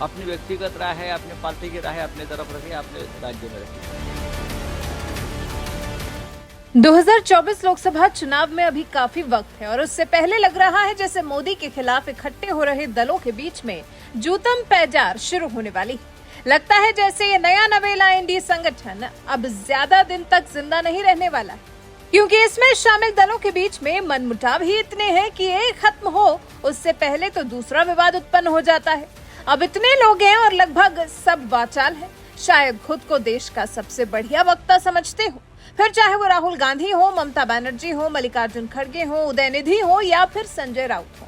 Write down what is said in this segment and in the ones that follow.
अपनी व्यक्तिगत राय है, अपनी पार्टी की राय है, अपने तरफ रखिए, अपने राज्य में रखिए। 2024 लोकसभा चुनाव में अभी काफी वक्त है और उससे पहले लग रहा है जैसे मोदी के खिलाफ इकट्ठे हो रहे दलों के बीच में जूतम पैजार शुरू होने वाली है। लगता है जैसे ये नया नवेला एनडीए संगठन अब ज्यादा दिन तक जिंदा नहीं रहने वाला है, क्योंकि इसमें शामिल दलों के बीच में मनमुटाव ही इतने हैं कि एक खत्म हो उससे पहले तो दूसरा विवाद उत्पन्न हो जाता है। अब इतने लोग हैं और लगभग सब वाचाल हैं, शायद खुद को देश का सबसे बढ़िया वक्ता समझते हो, फिर चाहे वो राहुल गांधी हो, ममता बनर्जी हो, मल्लिकार्जुन खड़गे हो, उदयनिधि हो या फिर संजय राउत हो।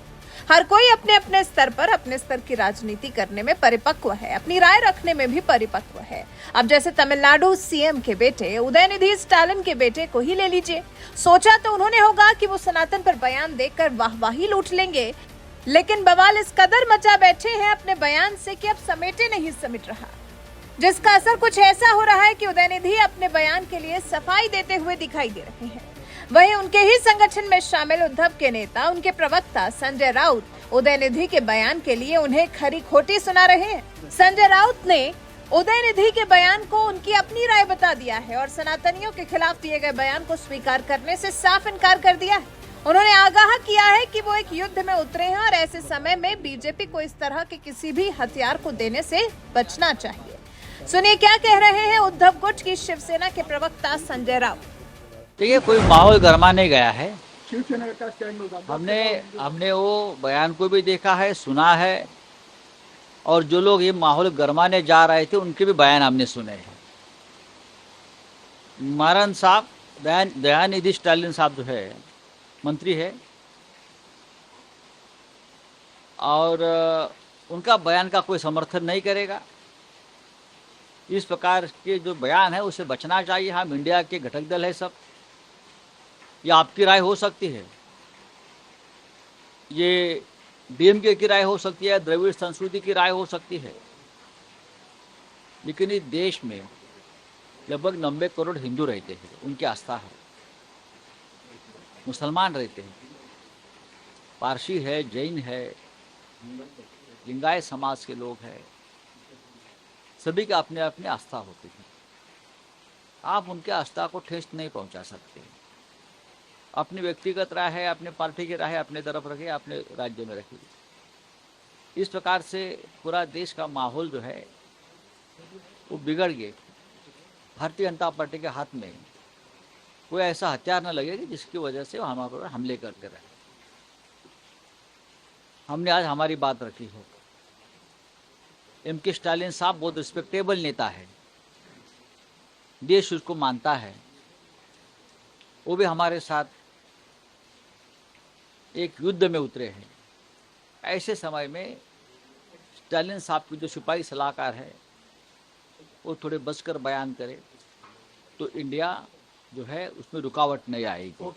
हर कोई अपने अपने स्तर पर अपने स्तर की राजनीति करने में परिपक्व है, अपनी राय रखने में भी परिपक्व है। अब जैसे तमिलनाडु सीएम के बेटे उदयनिधि स्टालिन के बेटे को ही ले लीजिए। सोचा तो उन्होंने होगा कि वो सनातन पर बयान देकर वाहवाही लूट लेंगे, लेकिन बवाल इस कदर मचा बैठे हैं अपने बयान से कि अब समेटे नहीं समेट रहा, जिसका असर कुछ ऐसा हो रहा है कि उदयनिधि अपने बयान के लिए सफाई देते हुए दिखाई दे रहे हैं। वहीं उनके ही संगठन में शामिल उद्धव के नेता, उनके प्रवक्ता संजय राउत उदयनिधि के बयान के लिए उन्हें खरी खोटी सुना रहे हैं। संजय राउत ने उदयनिधि के बयान को उनकी अपनी राय बता दिया है और सनातनियों के खिलाफ दिए गए बयान को स्वीकार करने से साफ इनकार कर दिया है। उन्होंने आगाह किया है कि वो एक युद्ध में उतरे हैं और ऐसे समय में बीजेपी को इस तरह के किसी भी हथियार को देने से बचना चाहिए। सुनिए क्या कह रहे हैं उद्धव गुट की शिवसेना के प्रवक्ता संजय राउत। देखिए, कोई माहौल गर्मा नहीं गया है। हमने वो बयान को भी देखा है, सुना है, और जो लोग ये माहौल गरमाने जा रहे थे उनके भी बयान हमने सुने हैं। महाराज साहब, दयानिधि स्टालिन साहब जो है मंत्री है, और उनका बयान का कोई समर्थन नहीं करेगा। इस प्रकार के जो बयान है उससे बचना चाहिए। हम इंडिया के घटक दल है सब। ये आपकी राय हो सकती है, ये डीएमके की राय हो सकती है, द्रविड़ संस्कृति की राय हो सकती है, लेकिन इस देश में लगभग 90 करोड़ हिंदू रहते हैं, उनकी आस्था है। मुसलमान रहते हैं, पारसी है, जैन है, लिंगायत समाज के लोग हैं, सभी के अपने अपने आस्था होती है। आप उनके आस्था को ठेस नहीं पहुंचा सकते। अपनी व्यक्तिगत राय है, अपने पार्टी की राय है, अपने तरफ रखिए, अपने राज्य में रखिए। इस प्रकार से पूरा देश का माहौल जो है वो बिगड़ गए। भारतीय जनता पार्टी के हाथ में कोई ऐसा हथियार न लगे कि जिसकी वजह से वो हमारे पर हमले करते रहे। हमने आज हमारी बात रखी हो। एम.के. स्टालिन साहब बहुत रिस्पेक्टेबल नेता है, देश उसको मानता है। वो भी हमारे साथ एक युद्ध में उतरे हैं। ऐसे समय में स्टालिन साहब की जो सिपाही सलाहकार है वो थोड़े बचकर बयान करे तो इंडिया जो है उसमें रुकावट नहीं आएगी।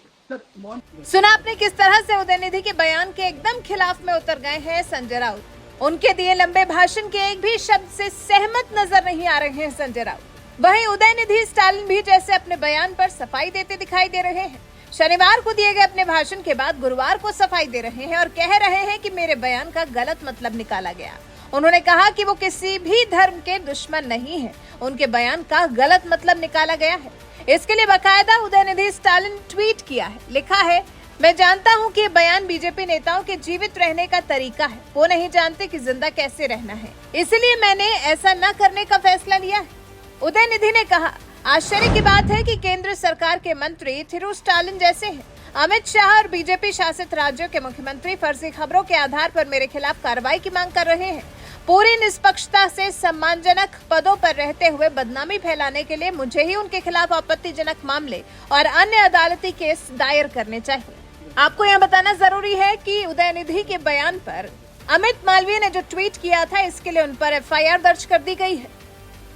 सुना आपने किस तरह से उदयनिधि के बयान के एकदम खिलाफ में उतर गए हैं संजय राउत। उनके दिए लंबे भाषण के एक भी शब्द से सहमत नजर नहीं आ रहे हैं संजय राउत। वहीं उदयनिधि स्टालिन भी जैसे अपने बयान पर सफाई देते दिखाई दे रहे हैं। शनिवार को दिए गए अपने भाषण के बाद गुरुवार को सफाई दे रहे हैं और कह रहे हैं कि मेरे बयान का गलत मतलब निकाला गया। उन्होंने कहा कि वो किसी भी धर्म के दुश्मन नहीं है, उनके बयान का गलत मतलब निकाला गया है। इसके लिए बाकायदा उदयनिधि स्टालिन ट्वीट किया है। लिखा है, मैं जानता हूं कि ये बयान बीजेपी नेताओं के जीवित रहने का तरीका है। वो नहीं जानते कि जिंदा कैसे रहना है, इसलिए मैंने ऐसा न करने का फैसला लिया है। उदयनिधि ने कहा, आश्चर्य की बात है कि केंद्र सरकार के मंत्री थिरू स्टालिन जैसे हैं। अमित शाह और बीजेपी शासित राज्यों के मुख्यमंत्री फर्जी खबरों के आधार पर मेरे खिलाफ कार्रवाई की मांग कर रहे हैं। पूरी निष्पक्षता से सम्मानजनक पदों पर रहते हुए बदनामी फैलाने के लिए मुझे ही उनके खिलाफ आपत्तिजनक मामले और अन्य अदालती केस दायर करने चाहिए। आपको यहाँ बताना जरूरी है कि उदयनिधि के बयान पर अमित मालवीय ने जो ट्वीट किया था, इसके लिए उन पर FIR दर्ज कर दी गई है।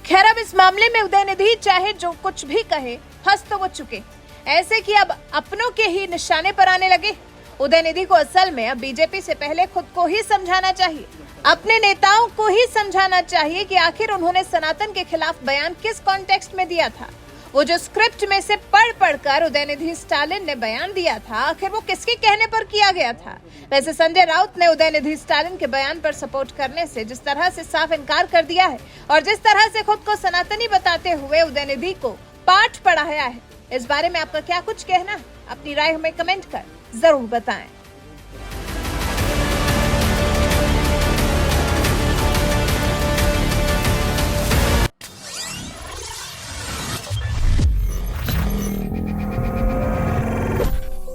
खैर, अब इस मामले में उदयनिधि चाहे जो कुछ भी कहे, फंस तो वो चुके, ऐसे कि अब अपनों के ही निशाने पर आने लगे। उदयनिधि को असल में अब बीजेपी से पहले खुद को ही समझाना चाहिए, अपने नेताओं को ही समझाना चाहिए कि आखिर उन्होंने सनातन के खिलाफ बयान किस कॉन्टेक्स्ट में दिया था। वो जो स्क्रिप्ट में से पढ़ कर उदयनिधि स्टालिन ने बयान दिया था, आखिर वो किसके कहने पर किया गया था? वैसे संजय राउत ने उदयनिधि स्टालिन के बयान पर सपोर्ट करने से जिस तरह से साफ इनकार कर दिया है और जिस तरह से खुद को सनातनी बताते हुए उदयनिधि को पाठ पढ़ाया है, इस बारे में आपका क्या कुछ कहना है? अपनी राय हमें कमेंट कर जरूर बताएं।